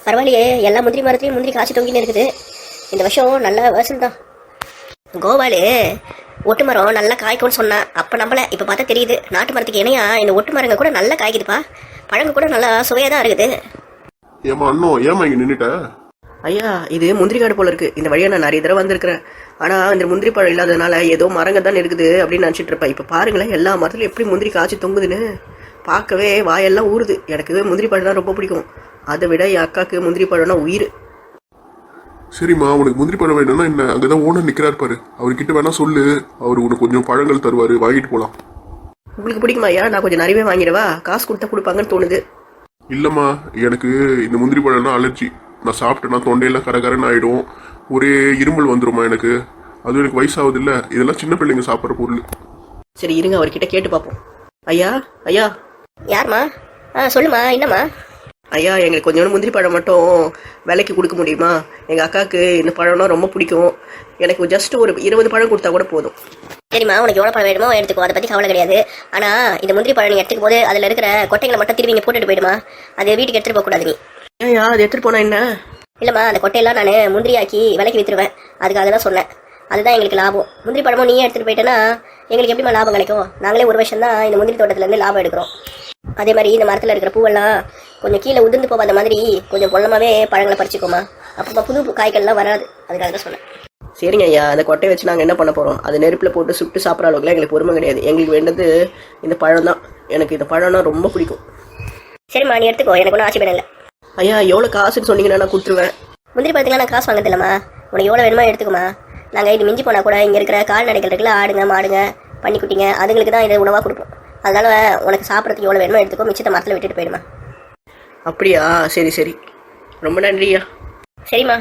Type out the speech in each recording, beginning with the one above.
பரவாயில்லையே, எல்லா முந்திரி மரத்துலையும் முந்திரி காய்ச்சி தொங்கின்னு இருக்குது. இந்த வருஷம் நல்ல வருஷம் தான். கோபாலு ஒட்டு மரம் நல்லா காய்க்கும்னு சொன்னான். அப்போ நம்பல, இப்போ பார்த்தா தெரியுது நாட்டு மரத்துக்கு இணையா இந்த ஒட்டு மரங்க கூட நல்லா காய்க்குதுப்பா. பழங்க கூட நல்லா சுவையாக தான் இருக்குது. ஏமா அண்ணன், ஏமா இங்கே நின்றுட்ட? ஐயா, இது முந்திரி காடு போல இருக்கு. இந்த வழியா நான் நிறைய தடவை வந்திருக்கிறேன். ஆனா இந்த முந்திரி பழம் இல்லாததுனால ஏதோ மரங்க தான் இருக்குது அப்படின்னு நினச்சிட்டு இருப்பேன். இப்போ பாருங்களேன், எல்லா மரத்துலையும் எப்படி முந்திரி காய்ச்சி தொங்குதுன்னு பார்க்கவே வாயெல்லாம் ஊறுது. எனக்கு முந்திரி பழம் தான் ரொம்ப பிடிக்கும். அதை விட என் அக்காவுக்கு முந்திரி பழம்னா உயிர். சரிம்மா, உனக்கு முந்திரி பழம் வேணும்னா என்ன, அங்கதான் ஓனர் நிக்கிறாரு பாரு, அவர்கிட்ட வேணா சொல்லு, அவர் உனக்கு கொஞ்சம் பழங்கள் தருவாரு, வாங்கிட்டு போலாம். உங்களுக்கு பிடிக்குமா ஐயா? நான் கொஞ்சம் நிறையவே வாங்கிடவா? காசு கொடுத்தா கொடுப்பாங்கன்னு தோணுது. இல்லம்மா, எனக்கு இந்த முந்திரி பழம்னா அலர்ஜி. நான் சாப்பிட்டேன்னா தொண்டையெல்லாம் கரகரன்னு ஆயிடும், ஒரே இருமல் வந்துருமா எனக்கு. அதுவும் எனக்கு வயசாகுது இல்ல, இதெல்லாம் சின்ன பிள்ளைங்க சாப்பிட்ற பொருள். சரி இருங்க, அவர்கிட்ட கேட்டு பார்ப்போம். ஐயா ஐயா. யாருமா? சொல்லுமா, என்னம்மா? ஐயா, எங்களுக்கு கொஞ்சோண்டு முந்திரி பழம் மட்டும் விலைக்கு கொடுக்க முடியுமா? எங்கள் அக்காவுக்கு இந்த பழம்னா ரொம்ப பிடிக்கும். எனக்கு ஜஸ்ட் ஒரு 20 பழம் கொடுத்தா கூட போதும். சரிம்மா, உனக்கு எவ்வளோ பழம் வேணுமோ எடுத்துக்கோ, அதை பற்றி கவலை கிடையாது. ஆனால் இந்த முந்திரி பழம் நீ எடுத்துக்கும் போது அதில் இருக்கிற கொட்டைகளை மட்டும் திரும்பி இங்கே போட்டுட்டு போயிடுமா. அது வீட்டுக்கு எடுத்துகிட்டு போகக்கூடாது நீ. ஏன்யா, அது எடுத்துகிட்டு போனா என்ன? இல்லைம்மா, அந்த கொட்டையெல்லாம் நான் முந்திரியாக்கி விலைக்கு விற்றுருவேன், அதுக்காக தான் சொன்னேன். அதுதான் எங்களுக்கு லாபம். முந்திரி பழமும் நீயே எடுத்துகிட்டு போயிட்டேன்னா எங்களுக்கு எப்படிமா லாபம் கிடைக்கும்? நாங்களே ஒரு வருஷம் தான் இந்த முந்திரி தோட்டத்துலேருந்து லாபம் எடுக்கிறோம். அதே மாதிரி இந்த மரத்தில் இருக்கிற பூவெல்லாம் கொஞ்சம் கீழே உதிர்ந்து போகாத மாதிரி கொஞ்சம் பொல்லமாகவே பழங்களை பறிச்சுக்கோமா. அப்போ புது காய்கள்லாம் வராது, அதுக்காக தான் சொன்னேன். சரிங்க ஐயா, அந்த கொட்டையை வச்சு நாங்கள் என்ன பண்ண போகிறோம்? அது நெருப்பில் போட்டு சுட்டு சாப்பிட்ற அளவுக்குலாம் எங்களுக்கு பொறுமை கிடையாது. எங்களுக்கு வேண்டது இந்த பழம் தான். எனக்கு இந்த பழம்னா ரொம்ப பிடிக்கும். சரிம்மா, நீ எடுத்துக்கோ, எனக்கு ஒன்றும் ஆட்சேபம் இல்லை. ஐயா, எவ்வளோ காசுன்னு சொன்னீங்கன்னா நான் கொடுத்துருவேன். முந்திரி பழத்துக்குலாம் நான் காசு வாங்குறது இல்லைம்மா, உனக்கு எவ்வளோ வேணுமோ எடுத்துக்குமா. நாங்கள் இது மிஞ்சி போனால் கூட இங்கே இருக்கிற கால்நடைகள் இருக்குல்ல, ஆடுங்க மாடுங்க பன்னிக்குட்டிங்க, அதுங்களுக்கு தான் இதை உணவாக கொடுப்போம். அதனால உனக்கு சாப்பிட்றதுக்கு எவ்வளோ வேணுமோ எடுத்துக்கோ, மிச்சத்தை மரத்தில் விட்டுட்டு போயிடுமா. அப்படியா? சரி சரி, ரொம்ப நன்றியா. சரிம்மா.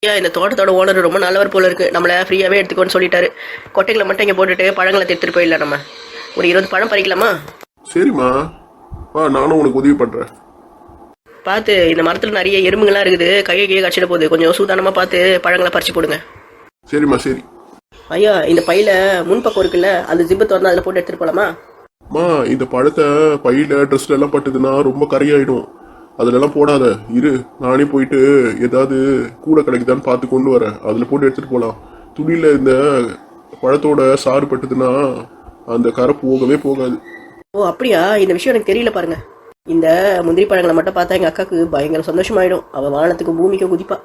ஐயா, இந்த தோட்டத்தோட ஓனர் ரொம்ப நல்லவர் போல இருக்கு. நம்மளை ஃப்ரீயாகவே எடுத்துக்கோன்னு சொல்லிட்டாரு. கொட்டைகளை மட்டும் இங்கே போட்டுட்டு பழங்களை எடுத்துகிட்டு போயிடலாம். நம்ம ஒரு 20 பழம் பறிக்கலாமா? சரிம்மா, நானும் உனக்கு உதவி பண்றேன். பார்த்து, இந்த மரத்தில் நிறைய எறும்புங்களாம் இருக்குது, கையை கையை கடிச்சிட போகுது. கொஞ்சம் சூதானமாக பார்த்து பழங்களை பறிச்சு போடுங்க. சரிம்மா சரி. ஐயா, இந்த பையில முன்பக்கம் இருக்குல்ல, அந்த ஜிப்பை திறந்து அதில் போட்டு எடுத்துகிட்டு போகலாமா? இந்த பழத்தை பையில ட்ரெஸ்ல எல்லாம் பட்டுதுன்னா ரொம்ப கரையாயிடும், அதுலலாம் போடாத. இரு, நானே போயிட்டு ஏதாவது கூட கிடைக்குதான்னு பார்த்து கொண்டு வரேன், அதில் போட்டு எடுத்துகிட்டு போகலாம். துணியில் இந்த பழத்தோட சாறு பட்டுதுன்னா அந்த கரை போகவே போகாது. ஓ அப்படியா? இந்த விஷயம் எனக்கு தெரியல பாருங்க. இந்த முந்திரி பழங்களை மட்டும் பார்த்தா எங்கள் அக்காவுக்கு பயங்கர சந்தோஷமாயிடும். அவள் வானத்துக்கு பூமிக்கு குதிப்பா.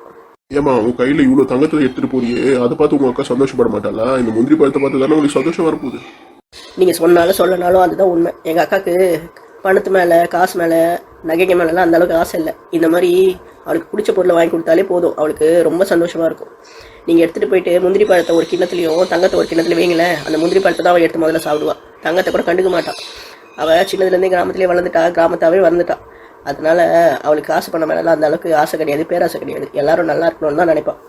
ஏமா, உன் கையில் இவ்வளோ தங்கத்தில் எடுத்துகிட்டு போறியே, அதை பார்த்து உங்கள் அக்கா சந்தோஷப்பட மாட்டாளா? இந்த முந்திரி பழத்தை பார்த்து தானே உங்களுக்கு சந்தோஷம் வரப்போகுது. நீங்கள் சொன்னாலும் சொல்லனாலும் அதுதான் உண்மை. எங்கள் அக்காவுக்கு பணத்து மேலே, காசு மேலே, நகைங்க மேலெலாம் அந்தளவுக்கு ஆசை இல்லை. இந்த மாதிரி அவளுக்கு பிடிச்ச பொருளை வாங்கி கொடுத்தாலே போதும், அவளுக்கு ரொம்ப சந்தோஷமாக இருக்கும். நீங்கள் எடுத்துகிட்டு போயிட்டு முந்திரி பழத்தை ஒரு கிண்ணத்துலையும் தங்கத்தை ஒரு கிண்ணத்துல வைங்களேன். அந்த முந்திரி பழத்தை தான் அவள் எடுத்து முதல்ல சாப்பிடுவாள். தங்கத்தை கூட கண்டுக்க மாட்டான். அவள் சின்னதுலேருந்தே கிராமத்திலே வளர்ந்துட்டா, கிராமத்தாவே வளர்ந்துட்டா. அதனால அவளுக்கு காசு பண்ண மேலாம் அந்த அளவுக்கு ஆசை கிடையாது, பேராசை கிடையாது. எல்லாரும் நல்லா இருக்கணும்னு தான் நினைப்பான்.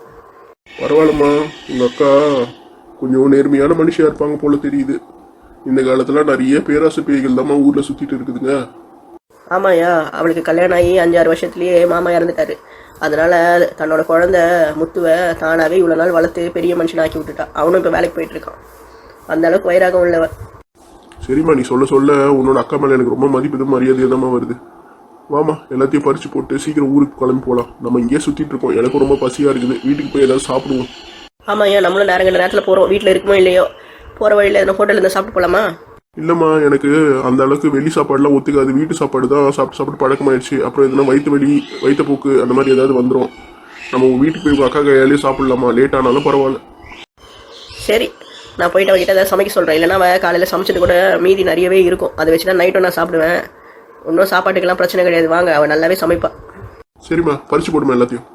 பரவாயில்லம்மா, உங்கள் அக்கா கொஞ்சம் நேர்மையான மனுஷியாக இருப்பாங்க போல தெரியுது. இந்த காலத்துல நிறைய பேராசை பேய்கள் தான் ஊரில் சுற்றிட்டு இருக்குதுங்க. ஆமாயா, அவளுக்கு கல்யாணம் ஆகி 5-6 வருஷத்துலேயே மாமா இறந்துட்டாரு. அதனால தன்னோட குழந்தை முத்துவை தானாகவே இவ்வளோ நாள் வளர்த்து பெரிய மனுஷனாக்கி விட்டுட்டா. அவனும் இப்போ வேலைக்கு போயிட்டு இருக்கான். அந்த அளவுக்கு வைராகம் உள்ளவன். சரிம்மா, நீ சொல்ல சொல்ல உன்னோட அக்கா மேலே எனக்கு ரொம்ப மதிப்பு மரியாதை தான் வருது. வாமா, எல்லாத்தையும் பறிச்சு போட்டு சீக்கிரம் ஊருக்கு கிளம்பி போகலாம். நம்ம இங்கேயே சுற்றிட்டு இருக்கோம், எனக்கு ரொம்ப பசியாக இருக்குது. வீட்டுக்கு போய் ஏதாவது சாப்பிடுவோம். ஆமாய்யா, நம்மளும் நேரத்தில் போகிறோம். வீட்டில் இருக்குமோ இல்லையோ, போகிற வழியில் எதனா ஹோட்டலில் இருந்தால் சாப்பிட்டு போகலாமா? இல்லைம்மா, எனக்கு அந்த அளவுக்கு வெளி சாப்பாடுலாம் ஒத்துக்காது. வீட்டு சாப்பாடு தான் சாப்பிட்டு சாப்பிட்டு பழக்கமாயிடுச்சு. அப்புறம் எதுனா வயிற்றுப்போக்கு அந்த மாதிரி ஏதாவது வந்துடும். நம்ம வீட்டுக்கு போய் அக்கா கையாலே சாப்பிடலாமா? லேட் ஆனாலும் பரவாயில்ல. சரி, நான் போயிட்டு அவகிட்ட ஏதாவது சமைக்க சொல்கிறேன். இல்லைனா அவள் காலையில் சமைச்சது கூட மீதி நிறையவே இருக்கும். அதை வச்சு தான் நைட்டும் நான் சாப்பிடுவேன். இன்னும் சாப்பாட்டுக்கெல்லாம் பிரச்சனை கிடையாது. வாங்க, அவள் நல்லாவே சமைப்பா. சரிம்மா, பறிச்சு போடுமா எல்லாத்தையும்.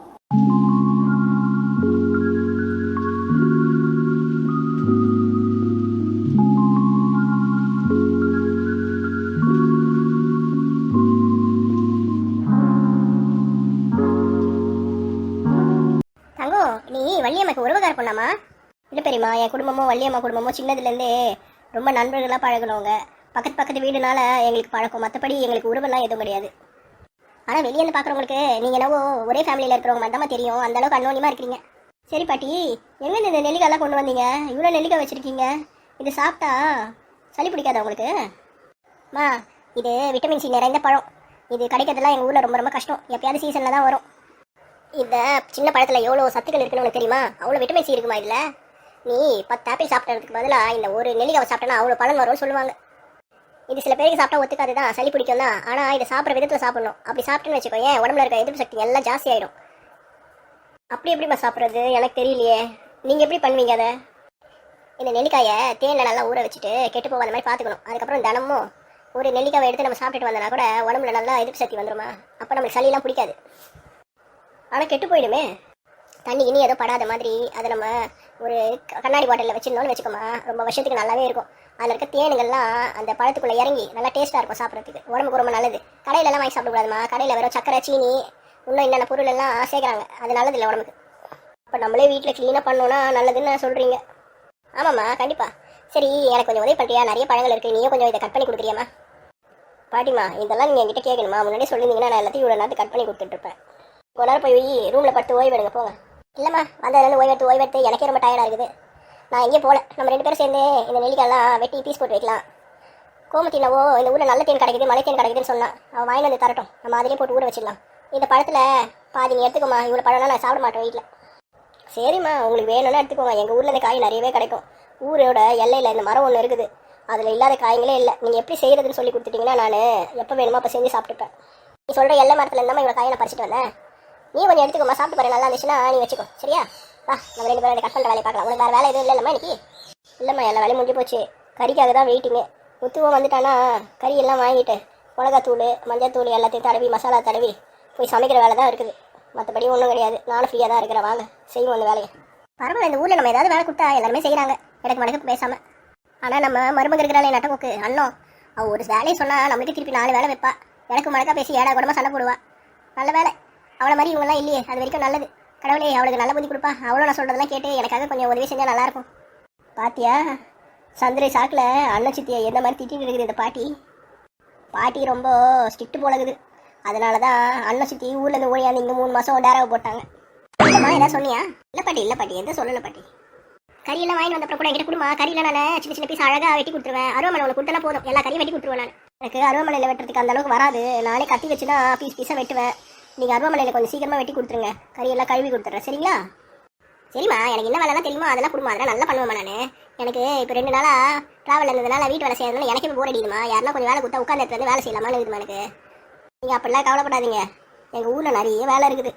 தங்கம், நீ வள்ளியம்மாக்கு உறவுகார பொண்ணாமா? இல்லை பெரியம்மா, என் குடும்பமும் வள்ளியம்மா குடும்பமும் சின்னதுலேருந்தே ரொம்ப நண்பர்களாக பழகினவங்க. பக்கத்து வீடுனால எங்களுக்கு பழக்கம், மற்றபடி எங்களுக்கு உறவெல்லாம் எதுவும் கிடையாது. ஆனால் வெளியேருந்து பார்க்குறவங்களுக்கு நீங்கள் என்னவோ ஒரே ஃபேமிலியில் இருக்கிறவங்க மாதிரி தான் தெரியும். அந்தளவுக்கு அன்னோனியமாக இருக்கிறீங்க. சரி பாட்டி, எங்கேருந்து இந்த நெல்லிக்காயெல்லாம் கொண்டு வந்தீங்க? இவ்வளோ நெல்லிக்காய் வச்சுருக்கீங்க. இது சாப்பிட்டா சளி பிடிக்காதா உங்களுக்கு? இது விட்டமின் சி நிறைந்த பழம். இது கிடைக்கிறதுலாம் எங்கள் ஊரில் ரொம்ப ரொம்ப கஷ்டம். எப்பயாவது சீசனில் தான் வரும். இந்த சின்ன பழத்தில் எவ்வளோ சத்துக்கள் இருக்குன்னு உனக்கு தெரியுமா? அவ்வளோ விட்டமின் சி இருக்குமா இதில்? நீ 10 ஆப்பிள் சாப்பிட்றதுக்கு பதிலாக இந்த ஒரு நெல்லிக்காவை சாப்பிட்டனா அவ்வளோ பலன் வரும்னு சொல்லுவாங்க. இது சில பேருக்கு சாப்பிட்டா ஒத்துக்காது தான், சளி பிடிக்கும் தான். ஆனால் இதை சாப்பிட்ற விதத்தில் சாப்பிடணும். அப்படி சாப்பிட்டுன்னு வச்சுக்கோ, ஏன் உடம்புல இருக்க எதிர்ப்பு சக்தி எல்லாம் ஜாஸ்தி ஆகிடும். அப்படி எப்படிமா சாப்பிட்றது எனக்கு தெரியலையே. நீங்கள் எப்படி பண்ணுவீங்க அதை? இந்த நெல்லிக்காயை தேனில் நல்லா ஊற வச்சுட்டு கெட்டு போகாத மாதிரி பார்த்துக்கணும். அதுக்கப்புறம் தினமும் ஒரு நெல்லிக்காவை எடுத்து நம்ம சாப்பிட்டுட்டு வந்தோன்னா கூட உடம்புல நல்லா எதிர்ப்பு சக்தி வந்துடுமா. அப்போ நம்மளுக்கு சளியெல்லாம் பிடிக்காது. ஆனால் கெட்டு போயிடுமே. தண்ணி இனி ஏதோ படாத மாதிரி அதை நம்ம ஒரு கண்ணாடி பாட்டிலில் வச்சிருந்தோம்னு வச்சுக்கோமா, ரொம்ப வருஷத்துக்கு நல்லாவே இருக்கும். அதில் இருக்க தேனுங்கள்லாம் அந்த பழத்துக்குள்ளே இறங்கி நல்லா டேஸ்ட்டாக இருக்கும் சாப்பிட்றதுக்கு. உடம்புக்கு ரொம்ப நல்லது. கடையிலலாம் வாங்கி சாப்பிடக்கூடாதுமா. கடையில் வெறும் சக்கரை, சீனி, இன்னும் என்னென்ன பொருள் எல்லாம் சேர்க்குறாங்க. அது நல்லது இல்லை உடம்புக்கு. அப்போ நம்மளே வீட்டில் க்ளீனாக பண்ணோன்னா நல்லதுன்னு சொல்கிறீங்க. ஆமாம்மா, கண்டிப்பாக. சரி, எனக்கு கொஞ்சம் உதவி பண்ணுறியா? நிறைய பழங்கள் இருக்குது, நீயும் கொஞ்சம் இதை கட் பண்ணி கொடுக்குறியாம்மா? பாட்டிமா, இதெல்லாம் நீங்கள் என்கிட்ட கேட்கணுமா? முன்னாடியே சொல்லியிருந்தீங்கன்னா நான் எல்லாத்தையும் இவ்வளோ நேரத்துக்கு கட் பண்ணி கொடுத்துட்ருப்பேன். கொஞ்ச நேரம் போய் ரூமில் படுத்து ஓய்வு எடுங்க போங்க. இல்லைம்மா, வந்ததுலேருந்து ஓய்வெடுத்து எனக்கே ரொம்ப டயர்டாக இருக்குது. நான் எங்கேயும் போகல. நம்ம 2 பேரும் சேர்ந்து இந்த நெல்லிக்காயெல்லாம் வெட்டி பீஸ் போட்டு வைக்கலாம். கோமத்தினவோ இந்த ஊரில் நல்ல தேன் கிடைக்குது, மலை தேன் கிடைக்குதுன்னு சொன்னான். அவன் வாங்கி வந்து தரட்டும், நம்ம அதிலே போட்டு ஊற வச்சிடலாம். இந்த பழத்தில் பாதி நீ எடுத்துக்கோமா. இவ்வளோ பழம்னா நான் சாப்பிட மாட்டேன் வீட்டில். சரிம்மா, உங்களுக்கு வேணும்னா எடுத்துக்கோங்க. எங்கள் ஊரில் இந்த காய் நிறையவே கிடைக்கும். ஊரோட எல்லையில் இந்த மரம் ஒன்று இருக்குது, அதில் இல்லாத காய்களே இல்லை. நீங்கள் எப்படி செய்கிறதுன்னு சொல்லி கொடுத்துட்டிங்கன்னா நான் எப்போ வேணுமோ அப்போ செஞ்சு சாப்பிட்டுப்பேன். நீ சொல்கிற எல்லை மரத்தில் இருந்தால் இவ்வளோ காயை நான் பறிச்சிட்டு வந்தேன். நீ கொஞ்சம் எடுத்துக்கோமா, சாப்பிட்டு பாரு. நல்லா இருந்துச்சுன்னா நீ வச்சுக்கோ. சரியா? வா, நம்ம 2 பேரும் கட் பண்ணுற வேலையை பார்க்கலாம். உனக்கு வேறு வேலை எதுவும் இல்லைம்மா இன்னைக்கு? இல்லைம்மா, எல்லா வேலையும் முடிஞ்சு போச்சு. கறிக்காக தான் வெயிட்டிங்கு. முத்துவும் வந்துட்டானா கறி எல்லாம் வாங்கிட்டு மிளகாத்தூள், மஞ்சள் எல்லாத்தையும் தடவி மசாலா தடவி போய் சமைக்கிற வேலை தான் இருக்குது. மற்றபடி ஒன்றும் கிடையாது. நானும் ஃப்ரீயாக தான் இருக்கிறேன். வாங்க செய்வோம் அந்த வேலையை. பரவாயில்ல, இந்த ஊரில் நம்ம ஏதாவது வேலை கொடுத்தா எல்லாருமே செய்கிறாங்க, எனக்கு மடக்கு பேசாமல். ஆனால் நம்ம மருமக இருக்கிறாளே நட்டமுக்கு அண்ணன், அவள் ஒரு வேலையை சொன்னால் நம்மளுக்கு திருப்பி 4 வேலை வைப்பா. எனக்கு மடக்கா பேசி ஏடா கூடமா சண்டை போடுவா. நல்ல வேலை, அவளை மாதிரி இவங்கெல்லாம் இல்லையே. அது வரைக்கும் நல்லது. கடவுளே அவளுக்கு நல்ல புத்தி கொடுப்பா. அவளும் நான் சொல்கிறதெல்லாம் கேட்டு எனக்காக கொஞ்சம் உதவி செஞ்சால் நல்லாயிருக்கும். பாத்தியா, சந்திரை சாக்கில் அண்ணன் சித்தியை எந்த மாதிரி திட்டிட்டு இருக்குது இந்த பாட்டி. பாட்டி ரொம்ப ஸ்ட்ரிக்ட் போலகுது. அதனால தான் அண்ணன் சித்தி ஊர்லேருந்து ஓடியாந்து இங்கே 3 மாதம் டேராவை போட்டாங்க. அம்மா எதாவது சொன்னியா? இல்லை பாட்டி, எந்த சொல்லலை பாட்டி. கறியெல்லாம் வாங்கி வந்தப்பறம் கூட என்கிட்ட கொடுமா. கறியில் நான் சின்ன பீஸ் அழகாக வெட்டி கொடுத்துருவேன். அருவமனை உனக்கு கொடுத்தனா போதும், எல்லா கறியும் வெட்டி கொடுத்துருவேன் நான். எனக்கு அருவமனையில் வெட்டுறதுக்கு அந்த அளவுக்கு வராது. நானே கத்தி வச்சு தான் பீஸாக வெட்டுவேன். நீங்கள் அருவமனையில் கொஞ்சம் சீக்கிரமாக வெட்டி கொடுத்துருங்க. கறியெல்லாம் கழுவி கொடுத்துட்றேன். சரிங்களா? சரிம்மா, எனக்கு என்ன வேலைலாம் தெரியுமா அதெல்லாம் கொடுமா. அதெல்லாம் நல்லா பண்ணுவேம்மா நான். எனக்கு இப்போ 2 நாளாக ட்ராவல் இருந்ததுனால வீட்டு வேலை செய்யறதுனால எனக்கு போர் அடிக்குமா. யாருன்னா கொஞ்சம் வேலை கொடுத்தா உட்காந்து எடுத்து வந்து வேலை செய்யலாமான்னு இருக்குமா எனக்கு. நீங்கள் அப்படிலாம் கவலைப்படாதீங்க. எங்கள் ஊரில் நிறைய வேலை இருக்குது.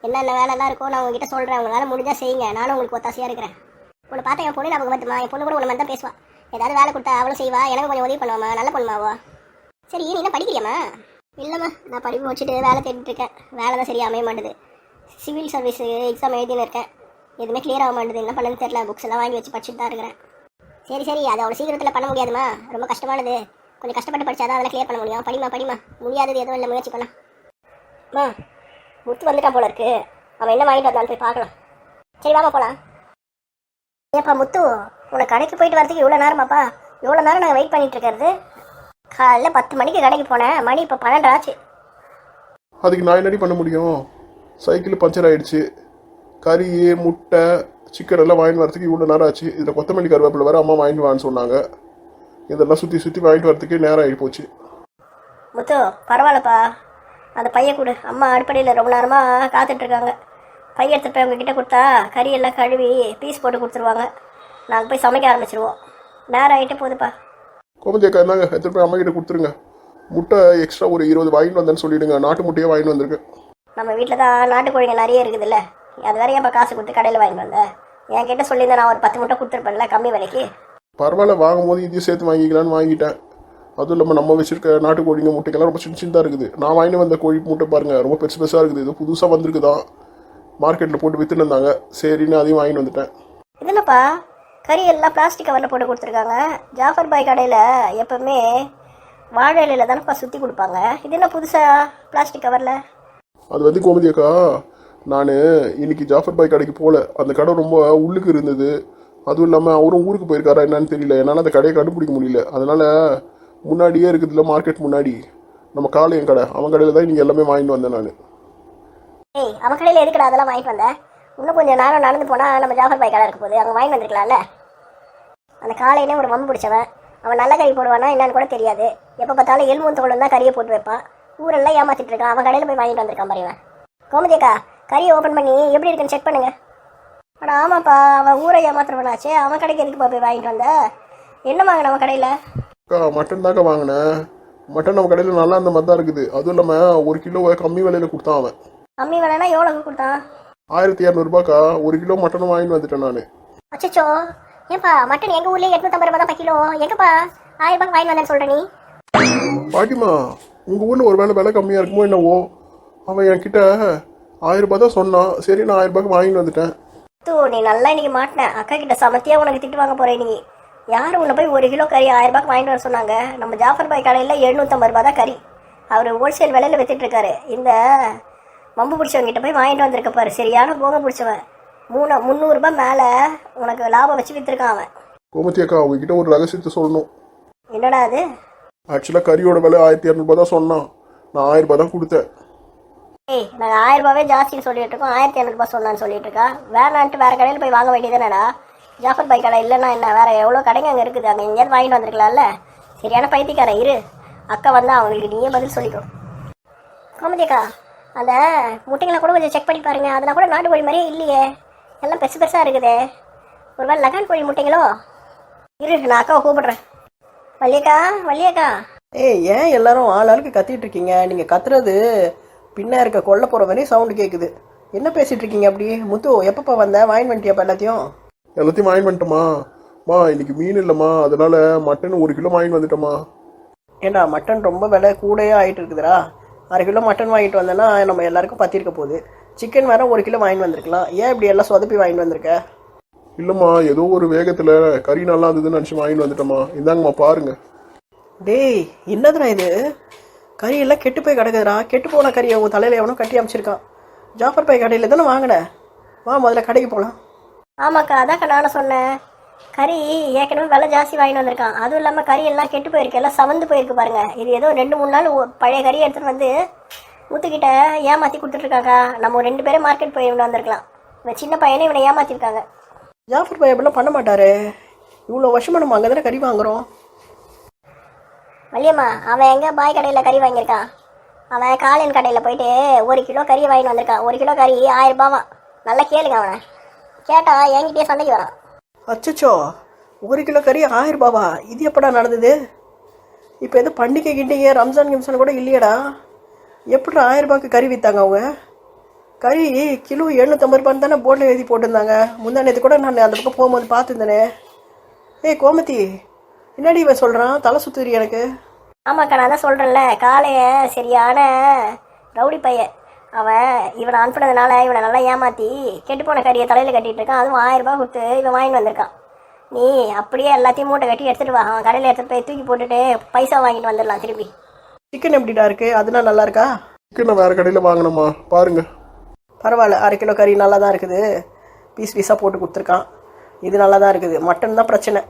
என்னென்ன வேலைலாம் இருக்கோ நான் உங்ககிட்ட சொல்கிறேன். உங்கள் வேலை முடிஞ்சால் செய்யுங்க. நானும் உங்களுக்கு ஒத்தாசையாக இருக்கிறேன். உன்னை பார்த்தா என் பொண்ணு நமக்கு மட்டுமா. என் பொண்ணு கூட உன்னை மாதிரி தான் பேசுவா. ஏதாவது வேலை கொடுத்தா அவளும் செய்வா. எனக்கு கொஞ்சம் உதவி பண்ணுவாமா. நல்ல பொண்ணுமாவா. சரி, நீ என்ன படிக்கிறியாம்மா? இல்லைம்மா, நான் படிப்பு முடிச்சுட்டு வேலை தேடிட்டு இருக்கேன். வேலை தான் சரியாக அமைய மாட்டுது. சிவில் சர்வீஸு எக்ஸாம் எழுதின்னு இருக்கேன். எதுவுமே கிளியர் ஆக மாட்டேது. என்ன பண்ணணும்னு தெரியல. புக்ஸ் எல்லாம் வாங்கி வச்சு படிச்சுட்டு தான் இருக்கிறேன். சரி, அது அவ்வளோ சீக்கிரத்தில் பண்ண முடியாதுமா. ரொம்ப கஷ்டமானது. கொஞ்சம் கஷ்டப்பட்டு படித்தாதான் அதெல்லாம் கிளியர் பண்ண முடியும். படிமா. முடியாதது எதுவும் இல்லை, முயற்சி பண்ணலாம். அம்மா, முத்து வந்துட்டான் போல இருக்கு. அவன் என்ன வாங்கிட்டு வந்தான்னு போய் பார்க்கலாம். சரி, வாமா போகலாம். ஏப்பா முத்து, உனக்கு கடைக்கு போயிட்டு வரதுக்கு இவ்வளோ நேரமாப்பா? இவ்வளோ நேரம் நாங்கள் வெயிட் பண்ணிட்டு இருக்கிறது. காலையில் 10 மணிக்கு கடைக்கு போனேன். மணி இப்போ 12 ஆச்சு. அதுக்கு நான் என்னடி பண்ண முடியும்? சைக்கிள் பஞ்சர் ஆகிடுச்சு. கறி, முட்டை, சிக்கன் எல்லாம் வாங்கிட்டு வரதுக்கு இவ்வளோ நேரம் ஆச்சு. இதில் கொத்தமல்லி கருவேப்பிலை வேறு அம்மா வாங்கிட்டு வான்னு சொன்னாங்க. இதெல்லாம் சுற்றி வாங்கிட்டு வரதுக்கே நேரம் ஆகி போச்சு. முத்து, பரவாயில்லப்பா. அந்த பையன் கொடு. அம்மா அடுப்படையில் ரொம்ப நேரமாக காத்துட்ருக்காங்க. பையன் எடுத்து போய் உங்ககிட்ட கொடுத்தா கறியெல்லாம் கழுவி பீஸ் போட்டு கொடுத்துருவாங்க. நாங்கள் போய் சமைக்க ஆரம்பிச்சிருவோம். நேரம் ஆகிட்டே போகுதுப்பா. கோமதியக்கா இருந்தாங்க, எடுத்துகிட்டு போய் அம்மா கிட்ட கொடுத்துருங்க. முட்டை எக்ஸ்ட்ரா ஒரு 20 வாங்கிட்டு வந்தேன்னு சொல்லிவிடுங்க. நாட்டு முட்டையே வாங்கிட்டு வந்திருக்கு. நம்ம வீட்டில் தான் நாட்டுக்கோழிங்க நிறைய இருக்குதுல்ல. அது வேற ஏன்ப்பா காசு கொடுத்து கடையில் வாங்கிட்டு வந்தேன். என்கிட்ட சொல்லியிருந்தேன், நான் ஒரு 10 முட்டை கொடுத்துருப்பேன்ல கம்மி விலைக்கு. பரவாயில்ல, வாங்கும்போது இதையும் சேர்த்து வாங்கிக்கலான்னு வாங்கிட்டேன். அதுவும் இல்லாமல் நம்ம வச்சிருக்க நாட்டுக்கோழிங்க முட்டைக்கெல்லாம் ரொம்ப சின்னதாக இருக்குது. நான் வாங்கிட்டு வந்த கோழி முட்டை பாருங்கள், ரொம்ப பெருசாக இருக்குது. இது புதுசாக வந்திருக்குதான், மார்க்கெட்டில் போட்டு விற்றுன்னு இருந்தாங்க. சரின்னு அதையும் வாங்கிட்டு வந்துட்டேன். இது என்னப்பா, கறி எல்லாம் பிளாஸ்டிக் கவரில் போட்டு கொடுத்துருக்காங்க. ஜாஃபர் பாய் கடையில் எப்போவுமே வாழை இலையில் தானேப்பா சுற்றி கொடுப்பாங்க. இது என்ன புதுசாக பிளாஸ்டிக் கவரில்? அது வந்து கோமதியக்கா, நான் இன்னைக்கு ஜாஃபர் பாய் கடைக்கு போகல. அந்த கடை ரொம்ப உள்ளுக்கு இருந்தது. அதுவும் இல்லாமல் அவரும் ஊருக்கு போயிருக்காரா என்னன்னு தெரியல. என்னால் அந்த கடையை கண்டுபிடிக்க முடியல. அதனால் முன்னாடியே இருக்குதுல்ல மார்க்கெட் முன்னாடி நம்ம காளையன் கடை, அவன் கடையில் தான் இன்றைக்கி எல்லாமே வாங்கிட்டு வந்தேன் நான். ஏய், அவன் கடையில் எதுக்கடா அதெல்லாம் வாங்கிட்டு வந்தேன்? இன்னும் கொஞ்சம் நேரம் நடந்து போனால் நம்ம ஜாஃபர் பாய் கடை இருக்க போகுது, அங்கே வாங்கி வந்திருக்கலாம்ல. அந்த காலையிலே ஒரு மம்பு பிடிச்சவன். அவன் நல்ல கறி போடுவானா என்னன்னு கூட தெரியாது. எப்போ பார்த்தாலும் எலும்பு தோளும் தான் கறியை போட்டு வைப்பான். ஊரெல்லாம் ஏமாத்திட்டு இருக்கான். அவன் கடையில் போய் வாங்கிட்டு வந்திருக்கான் பாருங்க. கோமதியக்கா, கறியை ஓப்பன் பண்ணி எப்படி இருக்குன்னு செக் பண்ணுங்க. அட ஆமாப்பா, அவன் ஊரை ஏமாத்துறவனாச்சே, அவன் கடைக்கு எதுக்குப்பா போய் வாங்கிட்டு வந்த? என்ன வாங்கின அவன் கடையில்? அக்கா மட்டன் தாக்கா வாங்கினேன். மட்டன் நம்ம கடையில் நல்லா இருந்த மாதிரி தான் இருக்குது. அதுவும் இல்லாமல் 1 கிலோவை கம்மி விலையில கொடுத்தான் அவன். கம்மி விலைனா எவ்வளோக்கு கொடுத்தான்? 1200 1 கிலோ மட்டனும் வாங்கிட்டு வந்துட்டேன் நான். அச்சோ, ஏன்பா மட்டன் எங்கள் ஊர்லேயே 850 ரூபா தான் கிலோ, எங்கப்பா 1000 ரூபாய்க்கு வாங்கி வந்தேன்னு சொல்கிற நீ? பாட்டிமா, உங்கள் ஊரில் ஒரு வேளை விலை கம்மியாக இருக்குமோ என்னவோ. அவன் என்கிட்ட 1000 ரூபாய் தான் சொன்னான். சரி, நான் 1000 ரூபாய்க்கு வாங்கிட்டு வந்துட்டேன். நீ நல்லா இன்னைக்கு மாட்டின. அக்கா கிட்ட சமத்தியாக உனக்கு திட்டு வாங்க போகிறேன் நீ. யார் உன்னை போய் 1 கிலோ கறி 1000 ரூபாய்க்கு வாங்கிட்டு வர சொன்னாங்க? நம்ம ஜாஃபர் பாய் கடையில் 750 ரூபா தான் கறி. அவர் ஹோல்சேல் விலையில் வித்துட்ருக்காரு. இந்த மம்பு பிடிச்சவங்கிட்ட போய் வாங்கிட்டு வந்திருக்க பாரு, சரியான போக பிடிச்சவன். 300 ரூபாய் மேலே உனக்கு லாபம் வச்சு விற்றுருக்கான் அவன். கோமதி அக்கா, உங்ககிட்ட ஒரு ரகசியத்தை சொல்லணும். என்னடா அது? ஆக்சுவலாக கறியோட விலை 1200 தான் சொன்னான். நான் 1000 ரூபாய் தான் கொடுத்தேன். ஏய், நாங்கள் 1000 ரூபாவே ஜாஸ்தின்னு சொல்லிட்டு இருக்கோம், 1200 ரூபாய் சொன்னான்னு சொல்லிட்டு இருக்கா. வேணான்ட்டு வேறு கடையில் போய் வாங்க வேண்டியதுதானடா. ஜாஃபர் பாய் கடை இல்லைன்னா என்ன, வேறு எவ்வளோ கடைங்க அங்கே இருக்குது, அங்கே எங்கேயாவது வாங்கிட்டு வந்திருக்கலாம்ல. சரியான பைத்தியக்காரன். இரு, அக்கா வந்தால் அவங்களுக்கு நீயே பதில் சொல்லிக்கோ. கோமதி அக்கா, அந்த முட்டைங்களை கூட கொஞ்சம் செக் பண்ணி பாருங்கள். அதெல்லாம் கூட நாட்டு கோழி மாதிரியே இல்லையே, எல்லாம் பெருசு பெருசாக இருக்குதே. ஒருவேளை லகான் கோழி முட்டைங்களோ? இரு, நான் அக்காவை கூப்பிடுறேன். வள்ளியக்கா. ஏய், ஏன் எல்லாரும் ஆளுக்கு கத்திட்டு இருக்கீங்க? நீங்கள் கத்துறது பின்ன இருக்க கொல்ல போகிற மாதிரி சவுண்டு கேட்குது. என்ன பேசிகிட்டு இருக்கீங்க அப்படி? முத்து, எப்பப்போ வந்த? வாங்கி வந்துட்டியாப்பா எல்லாத்தையும்? எல்லாத்தையும் வாங்கிட்டு வந்துட்டோமா இன்னைக்கு மீன் இல்லைம்மா, அதனால மட்டன் 1 கிலோ வாங்கிட்டு வந்துட்டோமா. ஏண்டா, மட்டன் ரொம்ப விலை கூடயே ஆகிட்டு இருக்குதுடா. 1/2 கிலோ மட்டன் வாங்கிட்டு வந்தேன்னா நம்ம எல்லாருக்கும் பற்றிருக்க போகுது. சிக்கன் வேறு 1 கிலோ வாங்கிட்டு வந்திருக்கலாம். ஏன் இப்படி எல்லாம் சொதப்பி வாங்கிட்டு வந்திருக்க? இல்லைம்மா, ஏதோ ஒரு வேகத்தில் கறி நல்லா இருந்ததுன்னு நினச்சி வாங்கிட்டு வந்துட்டோமா. இந்தாங்கம்மா பாருங்க. டேய், என்னதுடா இது? கறி எல்லாம் கெட்டு போய் கிடக்குதுடா. கெட்டு போன கறியை உங்கள் தலையில் எவனோ கட்டி அமைச்சிருக்கான். ஜாஃபர் பாய் கடையில் தானே வாங்கினேன். வா, முதல்ல கடைக்கு போகலாம். ஆமாக்கா, அதாக்கா நானும் சொன்னேன். கறி ஏற்கனவே விலை ஜாஸ்தி வாங்கிட்டு வந்திருக்கான். அதுவும் இல்லாமல் கறி எல்லாம் கெட்டு போயிருக்கு, எல்லாம் சவந்து போயிருக்கு பாருங்க. இது ஏதோ 2-3 நாள் பழைய கறி எடுத்துகிட்டு வந்து முத்துக்கிட்ட ஏமாற்றி கொடுத்துட்ருக்காக்கா. நம்ம 2 பேரும் மார்க்கெட் போய் இவனை வந்திருக்கலாம். இவன் சின்ன பையனே இவனை ஏமாற்றிருக்காங்க. ஜாஃபர் பாய் அப்படிலாம் பண்ண மாட்டாரு. இவ்வளோ வருஷமாக நம்ம அங்கே தானே கறி வாங்குகிறோம். வள்ளியம்மா, அவன் எங்கே பாய் கடையில் கறி வாங்கியிருக்கான்? அவன் காலின் கடையில் போயிட்டு 1 கிலோ கறி வாங்கிட்டு வந்திருக்கான். 1 கிலோ கறி 1000 ரூபாவா? நல்லா கேளுங்க, அவனை கேட்டா என்கிட்டயே சண்டைக்கு வரான். அச்சோ, 1 கிலோ கறி 1000 ரூபாவா? இது எப்படா நடந்தது? இப்போ எதுவும் பண்டிகை கிண்டிகை ரம்ஜான் கிம்சான் கூட இல்லையடா. எப்படா 1000 ரூபாய்க்கு கறி விற்றாங்க அவங்க? கறி கிலோ 750 ரூபான்னு தானே போர்டில் எழுதி போட்டிருந்தாங்க. முந்தா நேற்று கூட நான் அந்த பக்கம் போகும்போது பார்த்துருந்தேனே. ஏய் கோமதி, என்னடி இவன் சொல்கிறான்? தலை சுற்றுறி எனக்கு. ஆமாக்கா, நான் தான் சொல்கிறேன்ல, காளைய சரியான ரவுடி பையன். அவன் இவனை அனுப்புனதுனால இவனை நல்லா ஏமாற்றி கெட்டுப்போன கறியை தலையில் கட்டிகிட்டு இருக்கான். அதுவும் 1000 ரூபாய் கொடுத்து இவன் வாங்கிட்டு வந்திருக்கான். நீ அப்படியே எல்லாத்தையும் மூட்டை கட்டி எடுத்துகிட்டு வா. அவன் கடையில் எடுத்துகிட்டு போய் தூக்கி போட்டுட்டு பைசா வாங்கிட்டு வந்துடலாம் திருப்பி. சிக்கன் எப்படிடா இருக்குது? அதெல்லாம் நல்லா இருக்கா? சிக்கன் வேறு கடையில் வாங்கினோமா, பாருங்க. பரவாயில்ல, 1/2 கிலோ கறி நல்லா தான் இருக்குது. பீஸ் பீஸாக போட்டு கொடுத்துருக்கான். இது நல்லா தான் இருக்குது. மட்டன் தான் பிரச்சனை.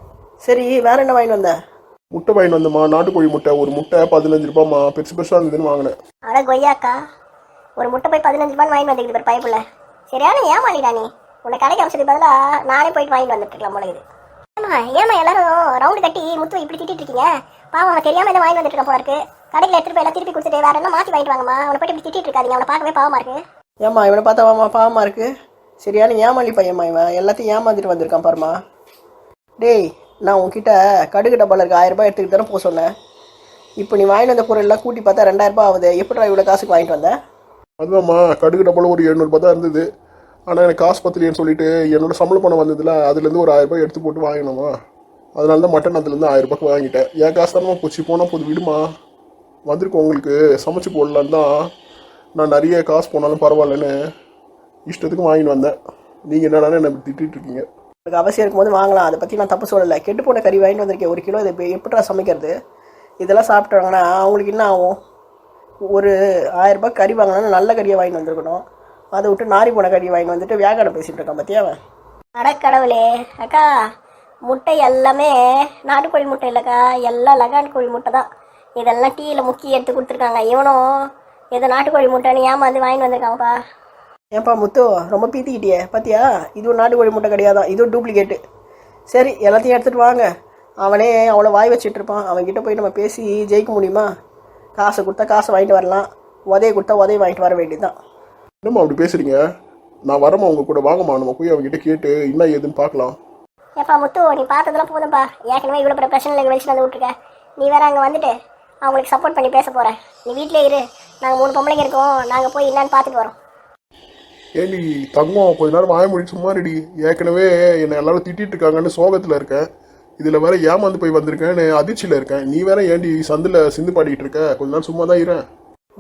சரி, வேறு என்ன வாங்கிட்டு வந்தேன்? முட்டை வாங்கிட்டு வந்தம்மா, நாட்டுக்கோழி முட்டை. ஒரு முட்டை 15 ரூபாம்மா, பெருசு பெருசாக இருந்ததுன்னு வாங்கினேன். அட கொய்யாக்கா, ஒரு முட்டை போய் 15 ரூபான்னு வாங்கிட்டு வந்துக்கிட்டு பாரு பைப்பில். சரியான ஏமாளிடா நீ. உன்னை கடைக்கு அமைச்சதுக்கு பதிலாக நானே போயிட்டு வாங்கிட்டு வந்துட்டுருக்கலாம் போல இது. ஏமா எல்லாரும் ரவுண்டு கட்டி முத்து இப்படி திட்டிட்டு இருக்கீங்க? பாவம், அவன் தெரியாமல் எதாவது வாங்கிட்டு வந்துட்டு போல இருக்கு. கடையில் எடுத்துகிட்டு போய் எல்லாம் திருப்பி கொடுத்துட்டு வேறு என்ன மாற்றி வாங்கிட்டு வாங்கம்மா. அவனை போய்ட்டு இப்படி திட்டிட்டு இருக்காதீங்க, அவனை பார்க்கவே பாவமாக இருக்கு. ஏம்மா, இவனை பார்த்தாவாம்மா பாவமாக இருக்குது? சரியான ஏமாளி பையம்மா இவன். எல்லாத்தையும் ஏமாந்துட்டு வந்திருக்கான் பாருமா. டேய், நான் உன்கிட்ட கடுகு டப்பாவில் இருக்க 1000 ரூபாய் எடுத்துக்கிட்டு தானே போக சொன்னேன். இப்போ நீ வாங்கிட்டு வந்த பொருள் எல்லாம் கூட்டி பார்த்தா 2000 ரூபாய் ஆகுது. எப்படிடா இவ்வளோ காசுக்கு வாங்கிட்டு வந்தேன்? அதுதான்மா, கடுகு டப்பாவில் ஒரு 700 ரூபாய் தான் இருந்தது. ஆனால் எனக்கு காசு பத்தலையேன்னு சொல்லிட்டு என்னோட சம்பள பணம் வந்ததில்ல, அதுலேருந்து ஒரு 1000 ரூபாய் எடுத்து போட்டு வாங்கினோமா. அதனால தான் மட்டன் அதுலேருந்து 1000 ரூபாய்க்கு வாங்கிட்டேன். என் காசு தானே போச்சு, போனால் போது விடுமா. வந்திருக்கோம் உங்களுக்கு சமைச்சு போடலான்னு தான் நான் நிறைய காசு போனாலும் பரவாயில்லன்னு இஷ்டத்துக்கு வாங்கிட்டு வந்தேன். நீங்கள் என்னடானே என்ன திட்டிகிட்டு இருக்கீங்க. எனக்கு அவசியம் இருக்கும்போது வாங்கலாம், அதை பற்றி நான் தப்பு சொல்லலை. கெட்டு போன கறி வாங்கிட்டு வந்திருக்கேன் 1 கிலோ. இதை எப்படா சமைக்கிறது? இதெல்லாம் சாப்பிட்டாங்கன்னா அவங்களுக்கு என்ன ஆகும்? ஒரு 1000 ரூபாய் கறி வாங்கினா நல்ல கறியை வாங்கிட்டு வந்திருக்கணும். அதை விட்டு நாரி போன கறியை வாங்கிட்டு வந்துட்டு வியாகாரம் பேசிகிட்டு இருக்கான் பற்றியா அவன். அடக்கடவுளே அக்கா, முட்டை எல்லாமே நாட்டுக்கோழி முட்டை இல்லைக்கா, எல்லாம் லகான் கோழி முட்டை தான். இதெல்லாம் டீயில் முக்கி எடுத்து கொடுத்துருக்காங்க. இவனும் ஏதோ நாட்டுக்கோழி முட்டைன்னு ஏமாந்து வாங்கிட்டு வந்திருக்காங்கப்பா. ஏன்ப்பா முத்து, ரொம்ப பீத்திக்கிட்டியே பார்த்தியா? இதுவும் நாட்டுக்கோழி முட்டை கிடையாதான், இதுவும் டூப்ளிகேட்டு. சரி, எல்லாத்தையும் எடுத்துகிட்டு வாங்க. அவனே அவ்வளோ வாய் வச்சுட்டு இருப்பான். அவன்கிட்ட போய் நம்ம பேசி ஜெயிக்க முடியுமா? காசை கொடுத்தா காசை வாங்கிட்டு வரலாம், உதையை கொடுத்தா உதையை வாங்கிட்டு வர வேண்டியதுதான். என்னம்மா அப்படி பேசுறீங்க? நான் வரமா உங்க கூட, வாங்கம்மா நம்ம போய் அவங்ககிட்ட கேட்டு என்ன ஏதுன்னு பார்க்கலாம். ஏப்பா முத்து, நீ பார்த்ததெல்லாம் போதும்ப்பா. ஏற்கனவே இவ்வளோ பெரிய பிரச்சனைகளை வெளிச்சு வந்து விட்ருக்க. நீ வேற அங்கே வந்துட்டு அவங்களுக்கு சப்போர்ட் பண்ணி பேச போற. நீ வீட்டிலே இரு, நாங்கள் 3 பொம்பளைங்க இருக்கோம், நாங்கள் போய் என்னன்னு பார்த்துட்டு வரோம். ஏண்டி தங்கம், கொஞ்ச நேரம் வாய மொழி சும்மா ரெடி. ஏற்கனவே என்னை எல்லாரும் திட்டிட்டு இருக்காங்கன்னு சோகத்தில் இருக்கேன். இதில் வேற ஏமாந்து போய் வந்திருக்கேன்னு அதிர்ச்சியில் இருக்கேன். நீ வேற ஏண்டி சந்தில் சிந்து பாடிட்டு இருக்க? கொஞ்ச நேரம் சும்மா தான் இருறேன்.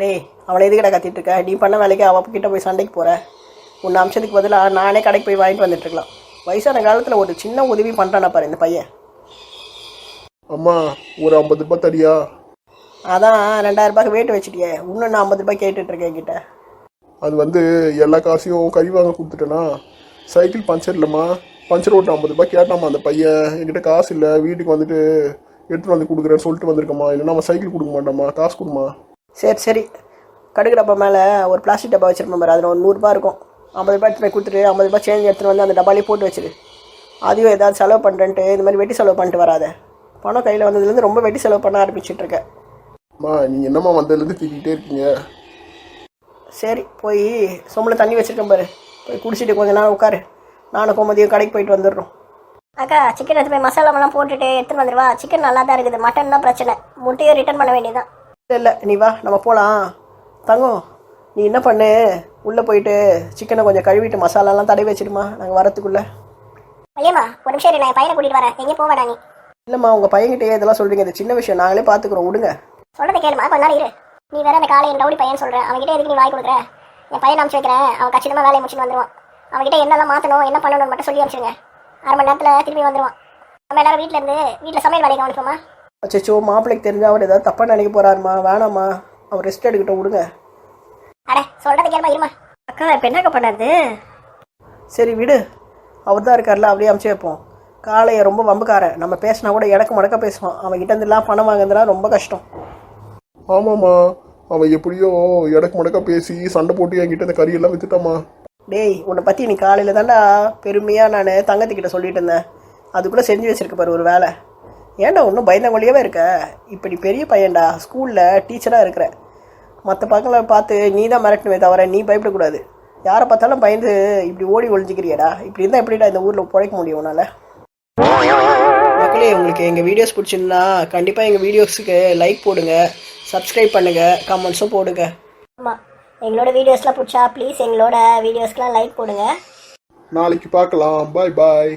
டேய், அவளை எதுக்கடா கத்திட்டு இருக்க? நீ பண்ண வேலைக்கு அவகிட்ட போய் சண்டைக்கு போற. உன்னை அம்சத்துக்கு பதிலாக நானே கடைக்கு போய் வாங்கிட்டு வந்துட்டு இருக்கலாம். வயசான காலத்தில் ஒரு சின்ன உதவி பண்ணுறானா பாரு இந்த பையன். அம்மா ஒரு 50 ரூபாய் தரியா? அதான் 2000 ரூபாய்க்கு வெயிட் வச்சுட்டியே, இன்னும் நான் 50 ரூபாய் கேட்டுட்டு இருக்கேன் என்கிட்ட. அது வந்து எல்லா காசையும் கறி வாங்க கொடுத்துட்டேனா. சைக்கிள் பஞ்சர் இல்லைம்மா, பஞ்சர் ஓட்டு 50 ரூபாய் கேட்டாம்மா அந்த பையன். என்கிட்ட காசு இல்லை, வீட்டுக்கு வந்துட்டு எடுத்துகிட்டு வந்து கொடுக்குறேன்னு சொல்லிட்டு வந்திருக்கம்மா. இல்லைன்னா அவன் சைக்கிள் கொடுக்க மாட்டாம்மா, காசு கொடுமா. சரி சரி, கடுகு டப்பா மேலே ஒரு பிளாஸ்டிக் டப்பா வச்சிருப்பேன் பாரு, அதில் ஒரு 100 ரூபாய் இருக்கும். 50 ரூபாய் எடுத்துகிட்டு போய் கொடுத்துட்டு 50 ரூபாய் சேஞ்ச் எடுத்துகிட்டு வந்து அந்த டப்பாலே போட்டு வச்சிரு. அதையும் ஏதாவது செலவு பண்ணுறேன்ட்டு இந்த மாதிரி வெட்டி செலவு பண்ணிட்டு வராத. பணம் கையில் வந்ததுலேருந்து ரொம்ப வெட்டி செலவு பண்ண ஆரம்பிச்சிட்ருக்கேன். அம்மா நீங்கள் என்னம்மா வந்ததுலேருந்து திட்டிகிட்டே இருக்கீங்க? சரி, போய் சொம்பில் தண்ணி வச்சுருக்கேன் பாரு, போய் குடிச்சிட்டு கொஞ்ச நேரம் உட்காரு. நானும் கோமதியும் கடைக்கு போயிட்டு வந்துடுறோம். அக்கா, சிக்கன் எடுத்து போய் மசாலாமெல்லாம் போட்டுட்டு எடுத்துட்டு வந்துடுவா. சிக்கன் நல்லா தான் இருக்குது, மட்டன் தான் பிரச்சனை. முட்டையும் ரிட்டர்ன் பண்ண வேண்டியதுதான். இல்லை நீ வா, நம்ம போகலாம். தங்கம், நீ என்ன பண்ணு, உள்ளே போயிட்டு சிக்கனை கொஞ்சம் கழுவிட்டு மசாலாலாம் தடவி வச்சிடுமா, நாங்கள் வரத்துக்குள்ளே. ஐயம்மா ஒரு நிமிஷம் இரு, நான் என் பையனை கூட்டிகிட்டு வரேன். எங்கேயும் போவேடா நீ. இல்லைம்மா, உங்கள் பையன்கிட்டே இதெல்லாம் சொல்கிறீங்க, இது சின்ன விஷயம், நாங்களே பார்த்துக்குறோம், விடுங்க. சொல்கிறத கேளுமா, கொஞ்ச நேரம் இரு. நீ வேற அந்த காலையில் ரவுடி பையன் சொல்கிறேன், அவன்கிட்ட எதுக்கு நீ வாய் கொடுக்குற? என் பையன் அனுப்பிச்சு வைக்கிறேன், அவன் கச்சிதமாக வேலையை முடிச்சுட்டு வந்துடுவான். அவன்கிட்ட என்னெல்லாம் மாற்றணும் என்ன பண்ணணும்னு மட்டும் சொல்லி அனுப்பிச்சுங்க. 1/2 மணி நேரத்தில் திரும்பி வந்துடுவான். நம்ம எல்லாரும் வீட்டில் சமையல் வேலையை கவனிப்போமா? அச்சோ, மாப்பிள்ளைக்கு தெரிஞ்சா அவர் ஏதாவது தப்பாக நினைக்க போகிறாருமா, வேணாம்மா, அவர் ரெஸ்ட் எடுக்கட்டும், விடுங்க. அட சொல்கிறத கேளுமா, இருமா. அக்கா இப்போ என்னக்கா பண்ணாது? சரி விடு, அவர் தான் இருக்கார்ல, அப்படியே அமுச்சு வைப்போம். காளையை ரொம்ப வம்புக்காரன், நம்ம பேசினா கூட இடக்கு மடக்க பேசுவான். அவன்கிட்ட இருந்துலாம் பணம் வாங்குறதுலாம் ரொம்ப கஷ்டம். ஆமாம்மா, அவன் எப்படியோ இடக்கு மடக்கா பேசி சண்டை போட்டு என்கிட்ட இந்த கறியெல்லாம் வித்துட்டாமா. டேய், உன்னை பற்றி நீ காலையில் தாண்டா பெருமையாக நான் தங்கத்துக்கிட்ட சொல்லிட்டு இருந்தேன். அதுக்குள்ளே செஞ்சு வச்சிருக்க பாரு ஒரு வேலை. ஏன்டா இன்னும் பயந்தங்கொழியாவே இருக்க? இப்படி பெரிய பையன்டா, ஸ்கூலில் டீச்சராக இருக்கிற. மற்ற பக்கங்களை பார்த்து நீ தான் மிரட்டணுமே தவிர நீ பயப்படக்கூடாது. யாரை பார்த்தாலும் பயந்து இப்படி ஓடி ஒழிஞ்சிக்கிறியடா. இப்படி இருந்தால் எப்படிடா இந்த ஊரில் பிழைக்க முடியும் உன்னால்? மக்களே, உங்களுக்கு எங்கள் வீடியோஸ் பிடிச்சிருந்தா கண்டிப்பாக எங்கள் வீடியோஸுக்கு லைக் போடுங்க, சப்ஸ்கிரைப் பண்ணுங்கள், கமெண்ட்ஸும் போடுங்க. ஆமாம், எங்களோட வீடியோஸ்லாம் பிடிச்சா ப்ளீஸ் எங்களோட வீடியோஸ்க்கெலாம் லைக் போடுங்க. நாளைக்கு பார்க்கலாம். பாய் பாய்.